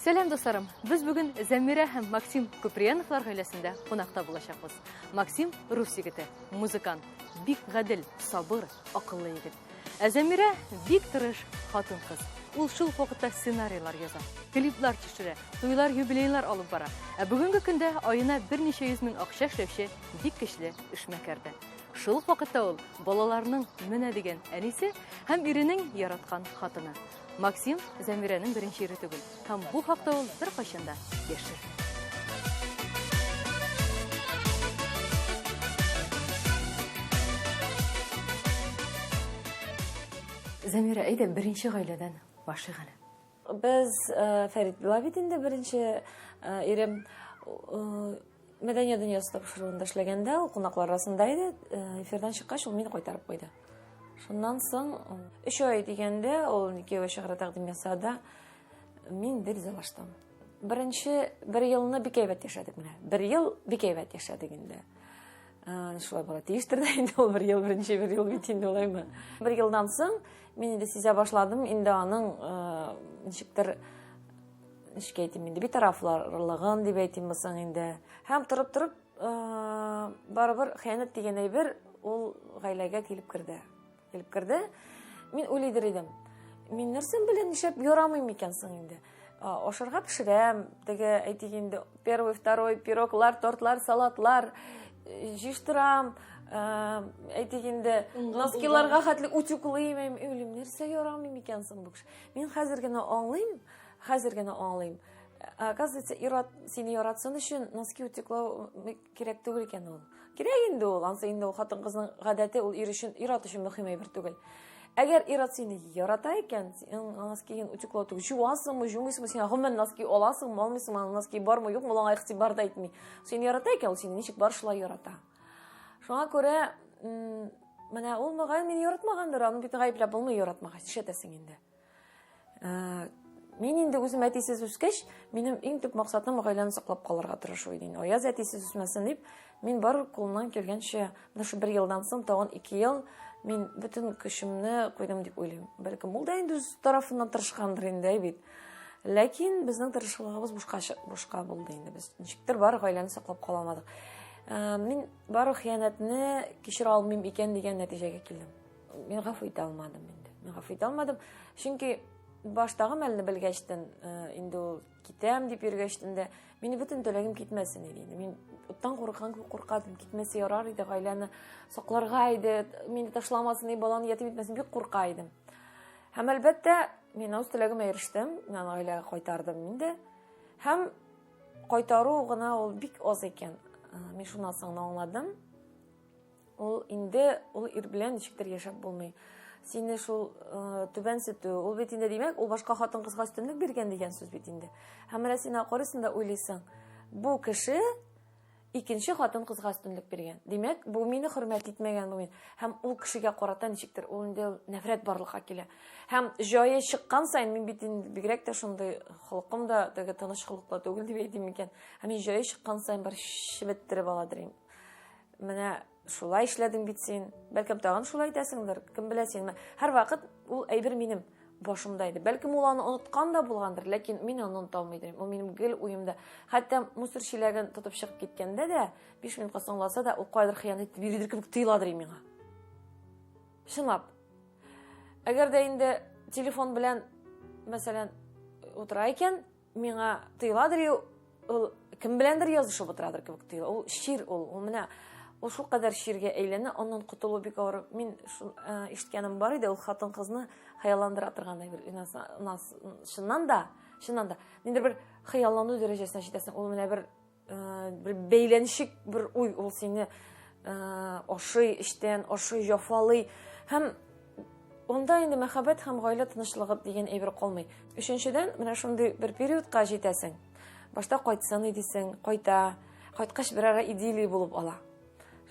Сәлем достарым, біз бүгін Зәмирә һәм Максим Куприяновлар гаиләсендә кунакта булачакбыз. Максим рус егете, музыкант, бик гадел, сабыр, акыллы егет. Ә Зәмирә бик тырыш хатын-кыз. Ул шул вакытта сценарийлар яза, клиплар төшерә, туйлар, юбилейлар алып бара. Ә бүгенге көндә аена 100 мең акча эшләүче бик көчле эшмәкәрдә. Шул ук вакытта ул балаларның менә дигән әнисе һәм иренең яраткан хатыны. Максим Зәмирәнең беренче ире түгел. Һәм бу хакта ул беркайчан да яшер. Зәмирә, әйдә беренче гаиләдән башлыйк әле. Без Фәрит була бит инде беренче ирем мәдәният дөньясы тапшыруында эшләгәндә, ул кунаклар арасында иде. Эфирдан чыккач, ул мине кайтарып куйды. Шуннан соң 3 ай дигәндә ул никегә чыгара тәкъдим ясады. Мин ризалаштым. Беренче бер елны бик әйбәт яшәдек менә. Бер ел бик әйбәт яшәдек инде. Шулай була тиештер дә инде ул бер ел беренче бер ел бит инде улаймы. Бер елдан соң мин инде сизә башладым, инде аның ничектер ничек әйтим инде битарафлыгын дип әйтим соң инде. Һәм торып барыбер хыянат дигән әйбер ул гаиләгә килеп керде. Мин уйлыйдыр идем. Мин нәрсә белән нишләп ярамыйм икән соң инде. Ашарга пешерәм, теге әйтик инде первый, второй пироглар, тортлар, салатлар җыштырам. Әйтик инде носкиларга хәтле утюклыйм, үлем нәрсә ярамыйм икән соң бу кеше. Мин хәзер генә аңлыйм. Оказывается, сине яратсын өчен носки утюклау кирәк түгел икән ул. Кирәк инде ул, ансы инде ул хатын-кызның гадәте, ул ират өчен мөһим әйбер түгел. Әгәр ират сине ярата икән, носкиен утюклау түгел, жуасыңмы, жумыйсыңмы, син гомумән носки аласыңмы, алмыйсыңмы, носки бармы, юкмы, ул игътибар да итми. Сине ярата икән, ул сине ничек бар шулай ярата. Шуңа күрә, менә ул мөгаен мине яратмагандыр, аны бит гаепләп булмый яратмагач, ишетәсең инде. Мин инде үзем әтисез үскәч, минем иң төп максатым гаиләне саклап калырга тырышу иде. Аяз әтисез үсмәсен дип, мин бар кулымнан килгәнчә, менә шу 1 елдан соң тагын 2 ел мин бөтен көчемне куйдым дип уйлыйм. Бәлкем ул да инде үз тарафыннан тырышкандыр инде бит. Ләкин безнең тырышлыгыбыз бушка булды инде. Без ничектер бар гаиләне саклап кала алмадык. Мин бар хыянатны кичерә алмыйм икән дигән нәтиҗәгә килдем. Мин гафу итә алмадым. Чөнки баштагы мәлне белгәчтен, инде ул китәм дип йөргәчтен дә, мине бөтен теләгем китмәсен иде. Мин оттан куркадым, китмәсе ярар иде, гаиләне сакларга иде, мине ташламасын, баланы ятим итмәсен, бик курка идем. Һәм әлбәттә, мин үз теләгемә ирештем, мин гаиләгә кайтардым инде. Һәм кайтару гына ул бик аз икән. Мин шуннан соң аңладым. Ул инде ул ир белән ничектер яшәп булмый. Сине шул түбән сөтү, ул бит инде димәк, ул башка хатын-кызга өстенлек биргән дигән сүз бит инде. Һәм менә син акырысында уйлыйсың, бу кеше икенче хатын-кызга өстенлек биргән. Димәк, бу мине хөрмәт итмәгән бу мин. Һәм ул кешегә карата ничектер, ул инде нәфрәт барлыкка килә. Һәм җае чыккан сайын мин бит инде бигрәк тә шундый холкым да теге тыныч холыклы түгел дип әйтим икән. Һәм мин җае чыккан сайын бар шибеттереп аладыр. Менә шулай эшләдең бит син. Бәлкем тагын шулай итәсеңдер. Кем белә син. Һәр вакыт ул әйбер минем башымда иде. Бәлкем ул аны оныткан да булгандыр, ләкин мин аны оныта алмыйм. Ул минем гел уемда. Хәтта мусор чиләген тотып чыгып киткәндә дә 5 минутка соңласа да ул кайдыр хыянат итеп йөридер кебек тыйладыр миңа. Шунлап. Әгәр дә инде телефон белән, мәсәлән, утыра икән, миңа тыйладыр, ул кем беләндер язышып утырадыр кебек тыйла. Ул шир, ул менә ул шул кадәр ширгә әйләнә, аннан кутылу бик авыр. Мин ишеткәнем бар иде, ул хатын-кызны хыялландыра торган әйбер. Шуннан да, инде бер хыяллану дәрәҗәсенә җитәсең. Ул менә бер бәйләнешик бер уй, ул сине ашый эштән, ашый җафалый. Һәм онда инде мәхәббәт һәм гаилә тынычлыгы дигән әйбер калмый. Өченчедән, менә шундый бер периодка җитәсең. Башта кайтсын идисең, кайткач бер ара идиллия булып ала.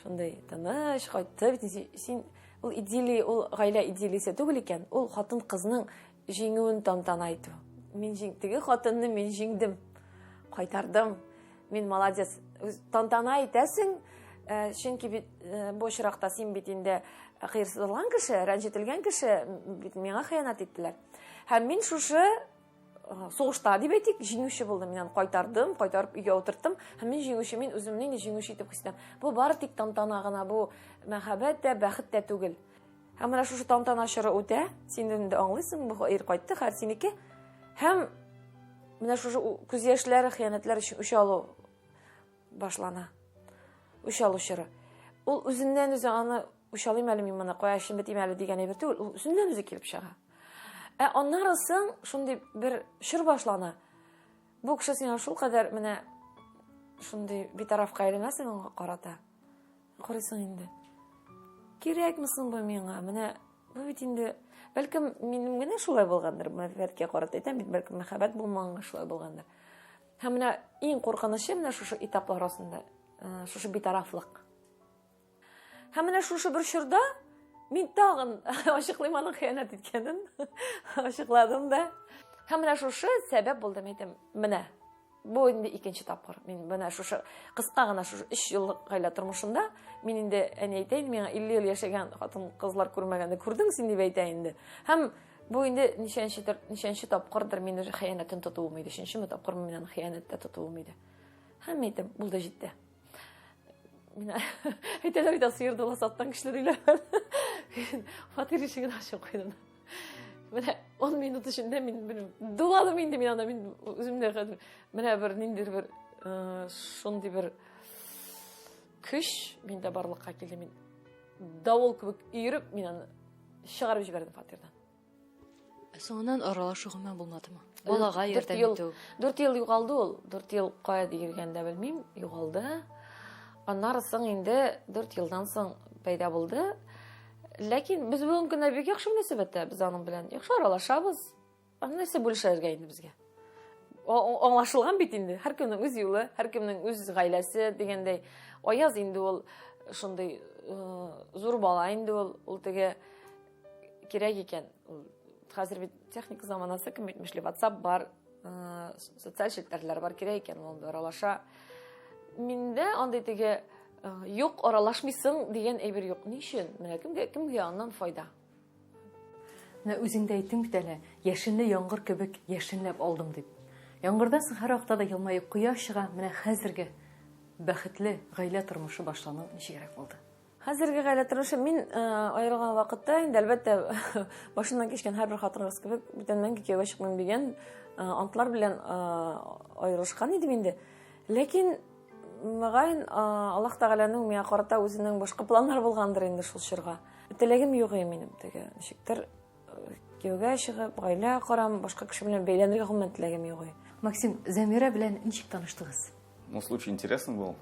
Шундай тыныч кайтты бит син, ул идиллия, ул гаилә идиллиясе түгел икән, ул хатын-кызның җиңүен тантана итү. Мин җиңдеге хатынны мин җиңдем, кайтардым. Мин молодец. Тантана итәсең, чөнки бит бу очракта син бит инде кыерсызланган кеше, рәнҗетелгән кеше, бит миңа хыянат иттеләр. Һәм мин шушы соғышта деп әйтик, жеңүче булдым. Мен аны кайтардым, кайтарып өйгә утырттым. Һәм мен җиңүче, мен үземне җиңүче итеп хис итәм. Бу бары тик тантана гына, бу мәхәббәт тә, бәхет тә түгел. Һәм менә шушы тантана чоры үтә, син инде аңлыйсың, бу ир кайтты, һәр синеке. Һәм менә шушы күз яшьләре, хыянәтләр өчен үч алу башлана. Үч алу чоры. Ул үзеннән үзе аны үч алыйм әле мин моны, кая эшем бетим әле дигән әйбер түгел, ул үзеннән үзе килеп чыга. Аннары соң шундый бер чор башлана. Бу кеше сиңа шул кадәр менә шундый битарафка әйләнәсең аңа карата. Карыйсың инде. Кирәкме соң бу миңа? Менә бу бит инде бәлкем минем генә шулай булгандыр. Мәхәббәткә карата әйтәм бит, бәлкем мәхәббәт булмаганга шулай булгандыр. Һәм менә иң куркынычы менә шушы этаплар арасында, шушы битарафлык. Һәм менә шушы бер чорда мин тагын ачыклыйм аның хыянәт иткәнен. Ачыкладым да. Һәм менә шушы сәбәп булды, әйтәм. Менә бу инде икенче тапкыр. Мин менә шушы кыска гына шушы 3 еллык гаилә тормышында мин инде әни әйтәйин, миңа 50 ел яшәгән хатын-кызлар күрмәгәндә күрдең син дип әйтә инде. Һәм бу инде ничәнче тапкырдыр мин уже хыянәтен тотуым иде. 3нче тапкыр мин аны хыянәттә тотуым иде. Һәм әйтәм, булды җитте. Мин әйтәләр иде, сыерды ла саттан кешеләр диләр. Фатир ишеген ачып куйдым. Менә 10 минут эчендә мин дуладым инде, мин аны мин үземдә хәзер менә бер ниндидер бер шундый бер көч миндә барлыкка килде. Мин давыл кебек өйреп, мин аны чыгарып җибәрдем фатирдан. Соңыннан аралашуга мән булмадымы? Балага ярдәм итү. 4 ел югалды ул. 4 ел кая дигәндә белмим, югалды. Аннары соң инде 4 елдан соң пайда булды. Ләкин без бүген көндә бик яхшы мөнәсәбәттә, без аның белән яхшы аралашабыз. Нәрсә бүлешергә инде безгә. Аңлашылган бит инде. Һәркемнең үз юлы, һәркемнең үз гаиләсе дигәндәй. Аяз инде ул шундый зур бала инде ул теге кирәк икән. Хәзер бит техника заманасы, кем әйтмешли, WhatsApp бар, социаль челтәрләр бар, кирәк икән ул аралаша. Миндә андый теге юк, аралашмыйсың дигән әйбер юк. Ни өчен? Менә кемгә аннан файда? Менә үзеңдә әйттең бит әле, яшенле яңгыр кебек яшенләп алдым дип. Яңгырдан соң һәр вакытта да елмаеп кояш чыга, менә хәзерге бәхетле гаилә тормышы башлану ничегрәк булды? Хәзерге гаилә тормышы мин аерылган вакытта инде әлбәттә башыннан кичкән һәрбер хатын-кыз кебек бүтәннән кияүгә чыкмыйм дигән антлар белән аерылышкан идем инде. Ләкин мөгаен Аллаһ Тәгаләнең миңа карата үзенең башка планнары булгандыр инде шул чорга. Теләгем юк иде минем теге. Ничектер кияүгә чыгып, гаилә корам, башка кеше белән бәйләнергә гомумән теләгем юк иде. Максим, Замира белән ничек таныштыгыз? Ну, случай интересный был.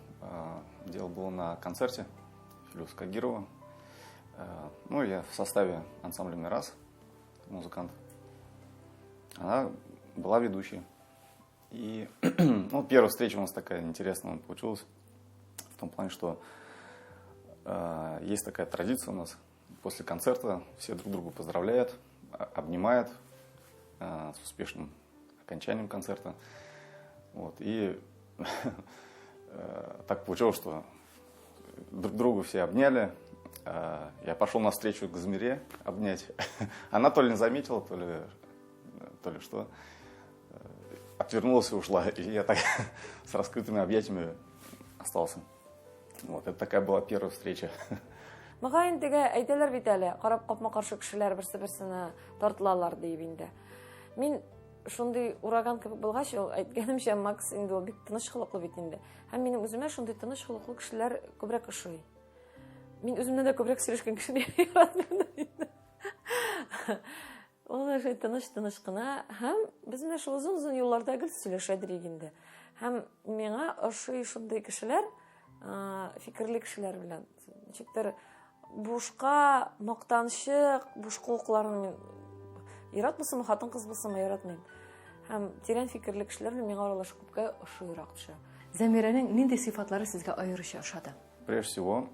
Дело было на концерте Филюса Кагирова. Ну, я в составе ансамбля «Мирас», музыкант. Она была ведущей. И ну, первая встреча у нас такая интересная получилась. В том плане, что есть такая традиция у нас. После концерта все друг друга поздравляют, обнимают с успешным окончанием концерта. Вот. И так получилось, что друг друга все обняли. Я пошел навстречу к Замире обнять. Она то ли не заметила, то ли что. Отвернулась и ушла. И я так с раскрытыми объятиями остался. Вот. Это такая была первая встреча. Мөгаен теге әйтәләр бит әле, карап капма-каршы кешеләр берсе-берсенә тартылалар дип инде. Мин шундый ураган кебек булгач, ул әйткәнемчә Макс инде ул бик тыныч холыклы бит инде. Һәм минем үземә шундый тыныч холыклы кешеләр күбрәк ошый. Мин үземнән дә күбрәк сөйләшкән кешене яратмыйм инде. Ул да тыныч кына, һәм без менә шул узын юлларда гел сөйләшәдер инде. Һәм миңа ошый шундый кешеләр, фикерле кешеләр белән ничектер бушка мактанчык, буш кулыкларын мин яратмыйсым, хатын-кыз булсам яратмыйм. Һәм тирән фикерле кешеләр миңа аралашып күпкә ошыйрак төшә. Замираның нинди сыйфатлары сезгә аеруча ошады? Прежде всего,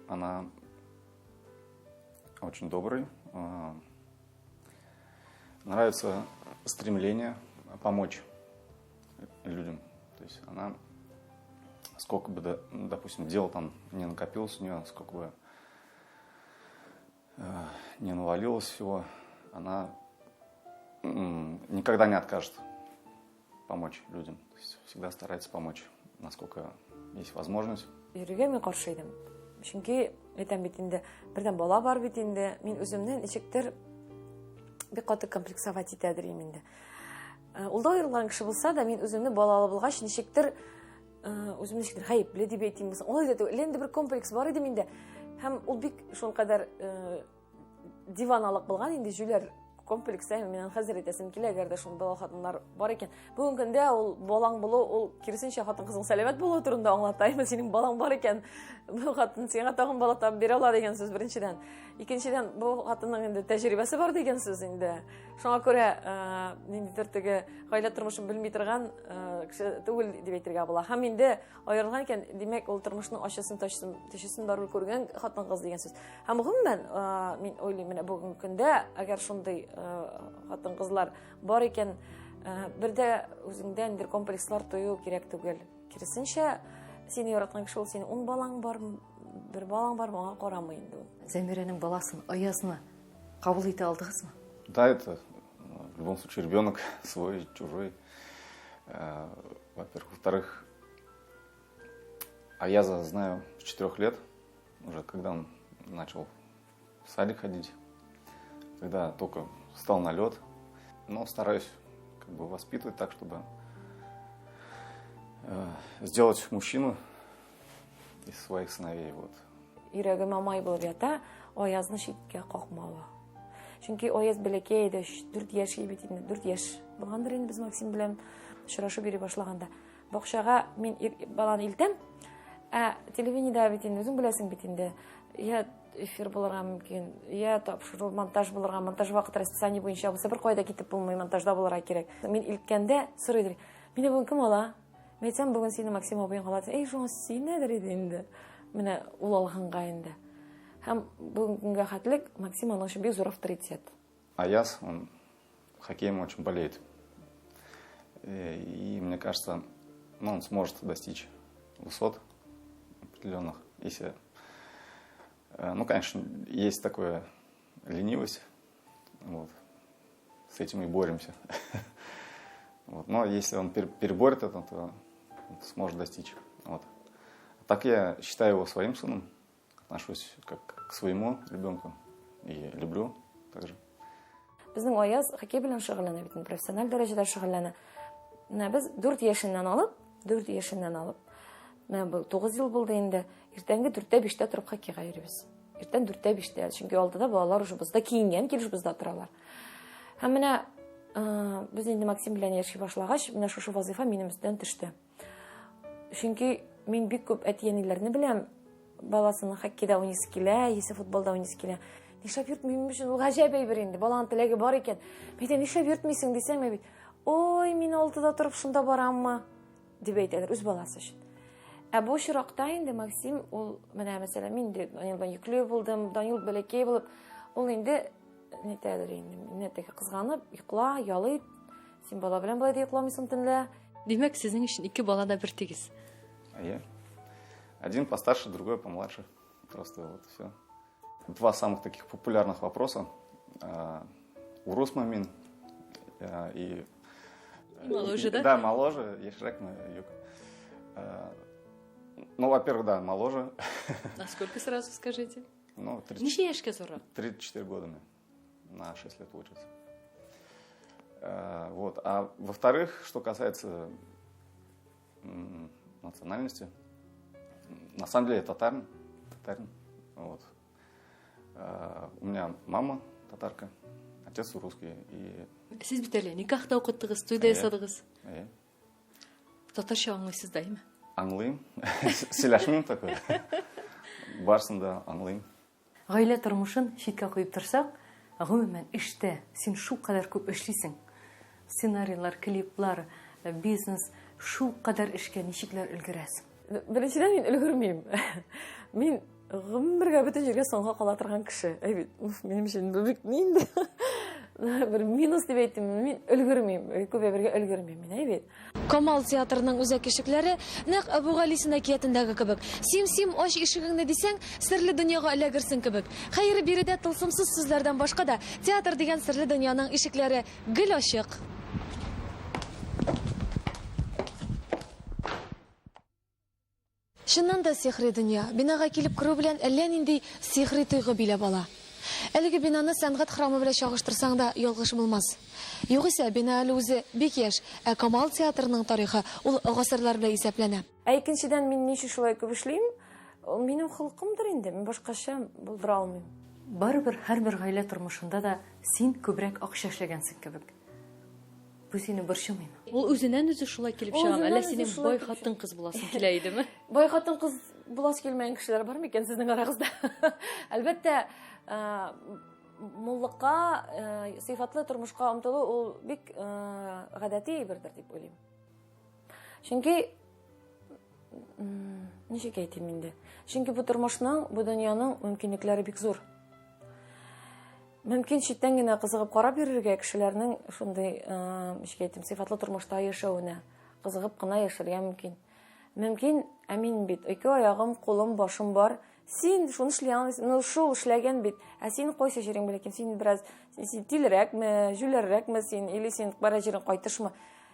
она очень добрый. Нравится стремление помочь людям. То есть она, сколько бы, допустим, дел там не накопилось у нее, сколько бы не навалилось всего, она никогда не откажет помочь людям. То есть всегда старается помочь, насколько есть возможность. Йөрүгә мин каршы идем. Чөнки әйтәм бит инде, бердән бала бар бит инде, мин үземне ничектер бик каты комплексовать итәдер инде. Ул да аерылган кеше булса да, мин үземне балалы булгач ничектер үземне ничектер гаепле дип әйтим булса, ул да инде бер комплекс бар иде миндә. Һәм ул бик шул кадәр диваналык булган инде җүләр комплекста менен хәзер әйтәсем килә, әгәр дә шундый бала хатыннар бар икән. Бүгенге көндә ул балаң булу, ул киресенчә хатын-кызның сәламәт булуы турында аңлатаймы, синең балаң бар икән, бу хатын сиңа тагын бала табып бирә ала дигән сүз беренчедән. Икенчедән, бу хатынның инде тәҗрибәсе бар дигән сүз инде. Шуңа күрә ниндидер теге гаилә тормышын белми торган кеше түгел дип әйтергә була. Һәм инде аерылган икән, димәк, ул тормышның ачысын, төшесен барып күргән хатын-кыз дигән сүз. Һәм гомумән, мин уйлыйм, менә бүгенге көндә, әгәр шундый хатын-кызлар бар икән, бердә үзеңдә инде комплекслар тою кирәк түгел. Киресенчә, сине яраткан кеше ул, синең 10 балаң бар, бер балаң бар, моңа карамый инде ул. Зәмирәнең баласын, Аязны кабул итә алдыгызмы? Да, это в любом случае ребенок свой, чужой. Во-первых. Во-вторых, Аяза знаю с 4 лет, уже когда он начал в садик ходить, когда только встал на лед. Но стараюсь как бы воспитывать так, чтобы сделать мужчину из своих сыновей. Вот. Йөрәгем мамай булып ята, Аязны читкә какмавы. Чөнки Аяз бәләкәй иде, 4 яшь бит инде, 4 яшь булгандыр инде без Максим белән очрашып йөри башлаганда. Бакчага мин баланы илтәм, телевидениедә бит инде, үзең беләсең бит инде. Я эфир булырга мөмкин, я тапшыру монтаж булырга, монтаж вакыт расписание буенча булса, бер кайда китеп булмый, монтажда булырга кирәк. Мин илткәндә сорыйдыр. Мине бүген кем ала? Мен әйтсәм, бүген сине Максим абыйң ала. Эй, шуңа син нәдер иде инде. Менә ул алганга инде. Һәм бүгенгә хәтлек Максим аның өчен бик зур авторитет. Аяз, он хоккеем очень болеет. И мне кажется, он сможет достичь высот определенных, если... Ну, конечно, есть такая ленивость, вот, с этим и боремся. Вот. Но если он переборет это, то сможет достичь. Вот. Так я считаю его своим сыном, отношусь как к своему ребенку и люблю также. Безнең Аяз хоккей белән шөгыльләнә бит, профессиональ дәрәҗәдә шөгыльләнә. Без 4 яшеннән алып, менә бу 9 ел булды инде. Иртәнге 4-тә 5-тә торып хоккейга йөрибез. Иртән 4-тә 5-тә, чөнки алтыда балалар уже бездә киенгән, килеш бездә торалар. Һәм менә без инде Максим белән яши башлагач, менә шушы вазифа минем өстән төште. Чөнки мин бик күп әти-әниләрне беләм, баласының хоккейда уйныйсы килә, яисә футболда уйныйсы килә. Нишләп йөртмим өчен ул гаҗәп әйбер инде. Баланың теләге бар икән. Мәйтә нишләп йөртмисең дисәм, бит. Ой, мин алтыда торып шунда бараммы? Дип әйтәләр үз баласы өчен. Бу чиракта инде Максим, ул менә мәсәлән, мин Данилдан йөкле булдым, Данил бәләкәй булып, ул инде нитәдер инде, мине тәкә кызганып, йокла, ялый. Син бала белән булай дип йокламыйсың төнлә. Димәк, сезнең өчен 2 бала да бер тигез. Один постарше, другой помладше. Просто вот все. 2 самых таких популярных вопроса. Урус Мамин и... Моложе, да? Да, моложе, Ешрек на юг. Ну, во-первых, да, моложе. А сколько сразу скажите? Ну, 34 года мне. На 6 лет получится. Вот. А во-вторых, что касается национальности, на самом деле татарин. Вот. У меня мама татарка, отец русский. И... Сез бит әле никахта укыттыгыз, туйда ясадыгыз. Татарча аңлыйсыз да, әйме? Аңлыйм. Сөйләшмим такой. Барсын да аңлыйм. Гаилә тормышын читкә куеп торсак, гомумән эштә син шул кадәр күп эшлисең. Сценарийлар, клиплар, бизнес, шул кадәр эшкә ничекләр өлгерәсең? Беренчедән мин өлгермим. Мин гомергә бөтен җиргә соңга кала торган кеше. Минем өчен бу бик инде. бер минус дип әйтим, мин өлгермим, күбәбергә өлгермим мин әйбит. Камал театрының үзәк ишекләре нәкъ Әбүгалисин әкиятендәге кебек. Сим-сим аш ишегеңне дисәң, серле дөньяга эләгерсең кебек. Хәер, биредә тылсымсыз сүзләрдән башка да театр дигән серле дөньяның ишекләре гел ачык. Шуннан да сихри дөнья. Бинага килеп керү белән әллә нинди сихри тойгы биләп ала. Әлеге бинаны сәнгать храмы белән чагыштырсаң да ялгыш булмас. Югыйсә, бина әле үзе бик яшь, ә Камал театрының тарихы ул гасырлар белән исәпләнә. Ә икенчедән мин ничек шулай күп эшлим? Ул минем холкымдыр инде. Мин башкача булдыра алмыйм. Барыбер һәрбер гаилә тормышында да син күбрәк акча эшләгәнсең кебек. Бу сине борчымыймы? Ул үзеннән үзе шулай килеп чыгам, әллә синең бай хатын кыз буласың килә идеме? Бай хатын кыз буласы килмәгән кешеләр бар микән сезнең арагызда? Әлбәттә, муллыкка, сыйфатлы тормышка омтылу ул бик гадәти бердер дип уйлыйм. Чөнки ничек әйтим инде? Чөнки бу тормышның, бу дөньяның мөмкинлекләре бик зур. Мөмкин читтән генә кызыгып карап йөрергә кешеләрнең шундый, ничек әйтим, сыйфатлы тормышта яшәвенә, кызыгып кына яшәргә мөмкин. Мөмкин, ә мин бит 2 аягым, кулым, башым бар. Син шуны эшләгән, шул эшләгән бит. Ә син кайсы җирең белән, син бераз тилерәкме, җүләррәкме син, или син бара җирең кайтышмы?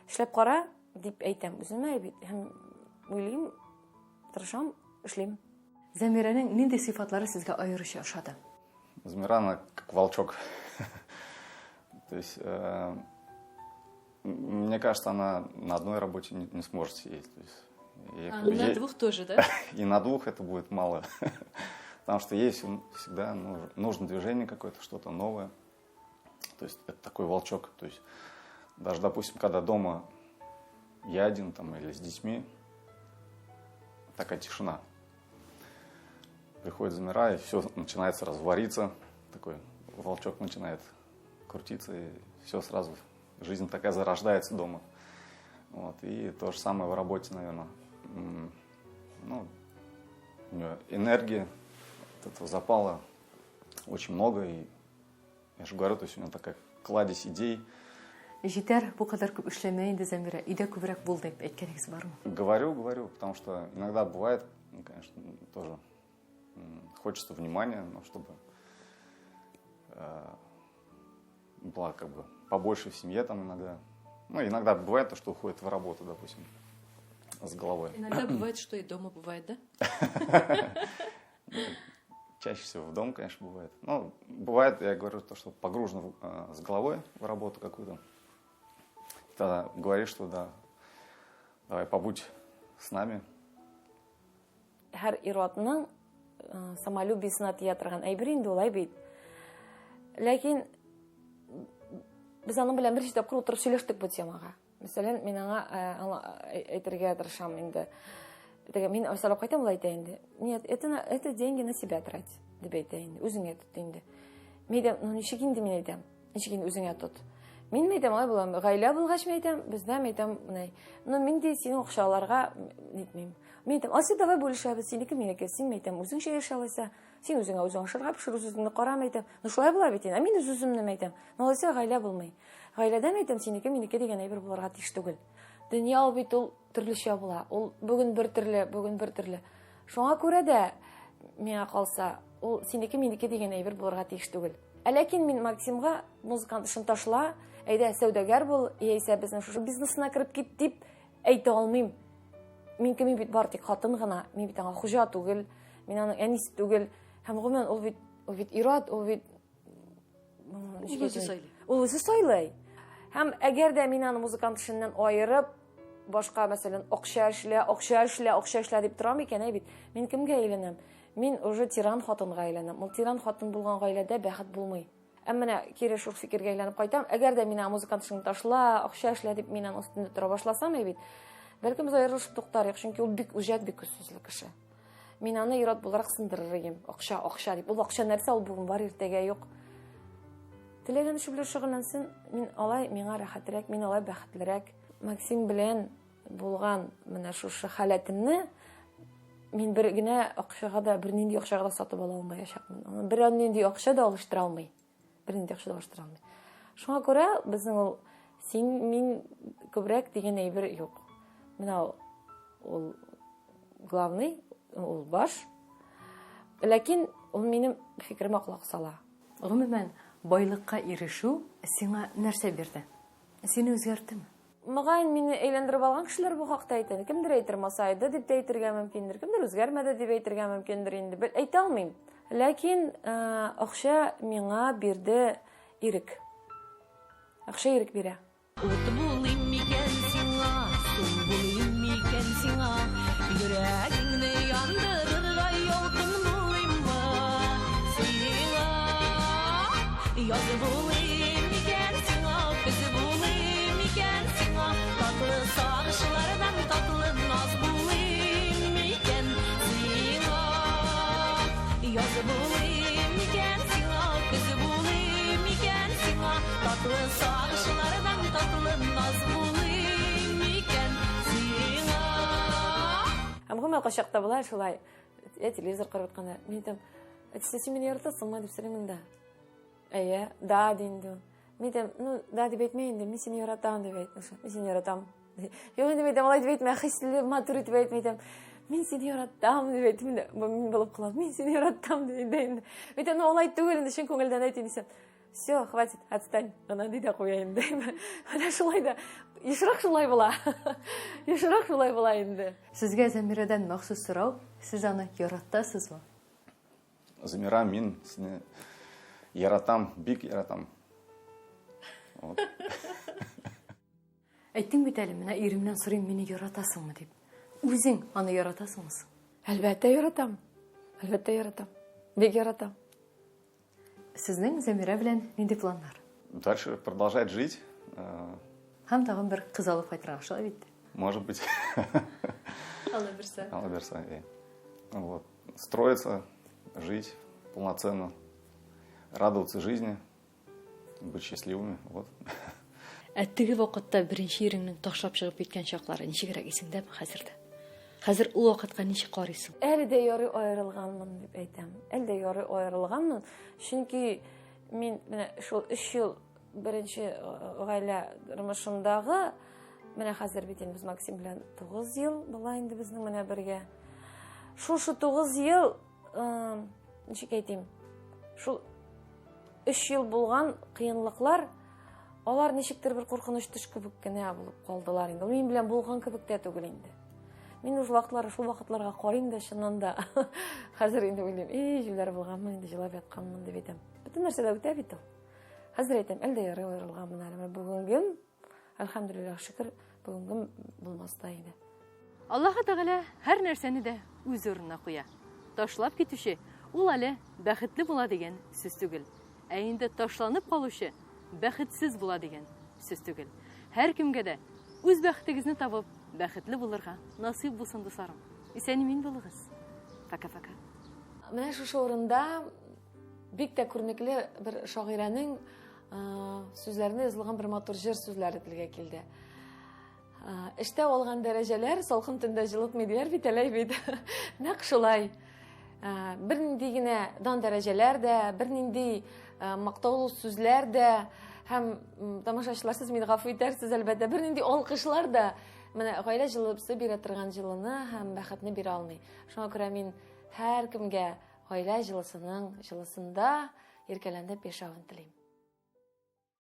Эшләп кара дип әйтәм үземә бит. Һәм уйлыйм, тырышам, эшлим. Зәмирәнең нинди сыйфатлары сезгә аеруча ошады? Замира, она как волчок. То есть, мне кажется, она на одной работе не сможет сидеть. То есть, на двух тоже, да? И на двух это будет мало. Потому что ей всегда нужно движение какое-то, что-то новое. То есть это такой волчок. То есть даже, допустим, когда дома я один там, или с детьми, такая тишина. Приходит Замира, и все начинается развариться. Такой волчок начинает крутиться, и все сразу. Жизнь такая зарождается дома. Вот. И то же самое в работе, наверное. Ну, у нее энергии, от этого запала очень много. И я же говорю, то есть у нее такая кладезь идей. Җитәр, бу кадәр күп эшләмә инде Зәмирә, идә күбрәк бул дип әйткәнегез бармы? Говорю, потому что иногда бывает, конечно, тоже хочется внимания, но чтобы была как бы побольше в семье там иногда. Ну, иногда бывает то, что уходит в работу, допустим, с головой. Иногда бывает, что и дома бывает, да? Чаще всего в дом, конечно, бывает. Но бывает, я говорю, то, что погружен с головой в работу какую-то. Тогда говоришь, что да, давай побудь с нами. Һәр ир-атның самолюбиесенә тия торган әйбер инде ул бит. Ләкин без аның белән бер тапкыр утырып сөйләштек бу темага. Мәсәлән, мин аңа әйтергә тырышам инде. Мин асалып кайтам, ул әйтә инде. Нет, это деньги на себя трать, дип әйтә инде. Үзеңә тот инде. Мин ну ничек инде мин әйтәм? Ничек инде үзеңә тот? Мин әйтәм, ай булам, гаилә булгач әйтәм, бездә әйтәм, ну мин ди синең акчаларга нитмим. Мин әйтәм, асы давай бүлешәбез, синеке минеке, син әйтәм, үзеңчә яшәвәсә, син үзеңә үзең ашарга пешер, үзеңне карам әйтәм. Ну шулай була бит инде. Мин үземне әйтәм. Ну алайса гаилә булмый. Гаиләдә әйтәм, синеке минеке дигән әйбер булырга тиеш түгел. Дөнья ул бит ул төрлечә була. Ул бүген бер төрле. Шуңа күрә дә миңа калса, ул синеке минеке дигән әйбер булырга тиеш түгел. Ләкин мин Максимга музыкант эшен ташла, әйдә сәүдәгәр бул, яисә безнең шу бизнесына кирип кит дип әйтә алмыйм. Мин кем бит бар тик хатын гына, мин бит аңа хуҗа түгел, мин аның әнисе түгел. Һәм гомумән ул бит ирад, ул бит ул үзе сайлый. Һәм әгәр дә мин аны музыкант эшеннән аерып, башка мәсәлән акча эшлә дип торам икән бит. Мин кемгә әйләнәм? Мин уже тиран хатынга әйләнәм. Ул тиран хатын булган гаиләдә бәхет булмый. Әмма кире шул фикергә әйләнеп кайтам. Әгәр дә мин музыкант эшен ташла, акча эшлә дип мин аның өстендә тора башласам бит. Бәлкем без аерылышып туктарык, чөнки ул бик үҗәт, бик күзсезле кеше. Мин аны ират буларак сындырырым. Акча дип. Ул акча нәрсә, ул бүген бар, иртәгә юк. Теләгән эше белән шөгыльләнсен. Мин алай миңа рәхәтрәк, мин алай бәхетлерәк. Максим белән булган менә шушы халәтемне мин бер генә акчага да, бер нинди акчага да сатып ала алмаячакмын. Аны бер нинди акча да алыштыра алмый. Шуңа күрә безнең ул син мин күбрәк дигән әйбер юк. Менә ул главный, ул баш. Ләкин ул минем фикеремә колак сала. Гомумән, байлыкка ирешү сиңа нәрсә бирде? Сине үзгәрттеме? Мөгаен мине әйләндереп алган кешеләр бу хакта әйтә. Кемдер әйтер масайды дип тә әйтергә мөмкиндер. Кемдер үзгәрмәде дип әйтергә мөмкиндер инде. Бел әйтә алмыйм. Ләкин акча миңа бирде ирек. Акча ирек бирә. Ут булыйм микән сиңа, су булыйм микән сиңа, йөрәгеңне яндырырга ялкын булыйммы сиңа? Яз булыйм микән сиңа, көз булыйм микән сиңа, татлы сагышлардан татлы наз булыйм микән сиңа? Яз булыйм микән сиңа, көз булыйм микән сиңа, татлы сагышлардан татлы наз булыйм микән сиңа? Гомумән качакта була шулай. Телевизор карап атканда мин әйтәм, "Син мине яратасыңмы?" дип сорыйм да. Әйе, да динде. Мин әйтәм, "Ну, да дип әйтмә инде, мин сине яратам" дип әйтте. Мин сине яратам. Юк инде әйтәм, алай дип әйтмә, хисле, матур итеп әйтмәйтәм. Мин сине яратам дип әйтте. Мин булып калам. Мин сине яратам дип әйтте. Әйтәм, "Ну, алай түгел инде, чын күңелдән әйт инде". Все, хватит, отстань. Ана диде куя инде. Менә шулай да. Ешрак шулай була. Ешрак шулай була инде. Сезгә Зәмирәдән махсус сорау, сез аны яратасызмы? Замира, мин сине яратам, бик яратам. Вот. Әйттең бит әле, менә иремнән сорыйм, мине яратасыңмы дип. Үзең аны яратасыңмы? Әлбәттә яратам. Әлбәттә яратам. Бик яратам. Сезнең Зәмирә белән нинди планнар? Дальше продолжать жить. Һәм тагын бер кыз алып кайтырга шулай бит. Может быть. Алла берсе. Алла берсе, вот. Строиться, жить полноценно, радоваться жизни, быть счастливыми. Вот. Теге вакытта беренче иреңнең ташлап чыгып киткән чаклары ничегрәк исеңдәме хәзердә? Хәзер ул вакытка ничек карыйсың? Әле дә ярый аерылганмын дип әйтәм. Әле дә ярый аерылганмын. Чөнки мин менә шул 3 ел беренче гаилә тормышымдагы, менә хәзер бит инде без Максим белән 9 ел була инде безнең менә бергә. Шушы 9 ел, ничек әйтим, шул 3 ел булган кыенлыклар, алар ничектер бер куркыныч төш кебек кенә булып калдылар инде. Мин белән булган кебек тә түгел инде. Мин шул вакытларга карыйм да чыннан да хәзер инде уйлыйм, җилләр булганмы инде, җылап ятканмын дип әйтәм. Бөтен нәрсә дә үтә бит ул. Хәзер әйтәм, әлдә ярый аерылганмын әле. Бүгенгем, әлхәмдүлилләх, шөкер, бүгенгем булмаста иде. Аллаһ Тәгалә һәр нәрсәне дә үз урынына куя. Ташлап китүче ул әле бәхетле була дигән сүз түгел. Ә инде ташланып калучы бәхетсез була дигән сүз түгел. Һәр кемгә дә үз бәхетегезне табып, бәхетле булырга насыйп булсын дусларым. Исән-имин булыгыз. Пока-пока. Менә шушы урында бик тә күренекле бер шагыйрәнең сүзләренә язылган бер матур җыр сүзләре телгә килде. Эштә алган дәрәҗәләр салкын төндә җылытмый диләр бит әле бит. Нәкъ шулай. Бернинди генә дан дәрәҗәләр дә, бернинди мактаулы сүзләр дә һәм тамашачылар, сез мине гафу итәрсез әлбәттә, бернинди алкышлар да менә гаилә җылысы бирә торган җылыны һәм бәхетне бирә алмый. Шуңа күрә мин һәр кемгә гаилә җылысының җылысында иркәләнеп яшәвен телим.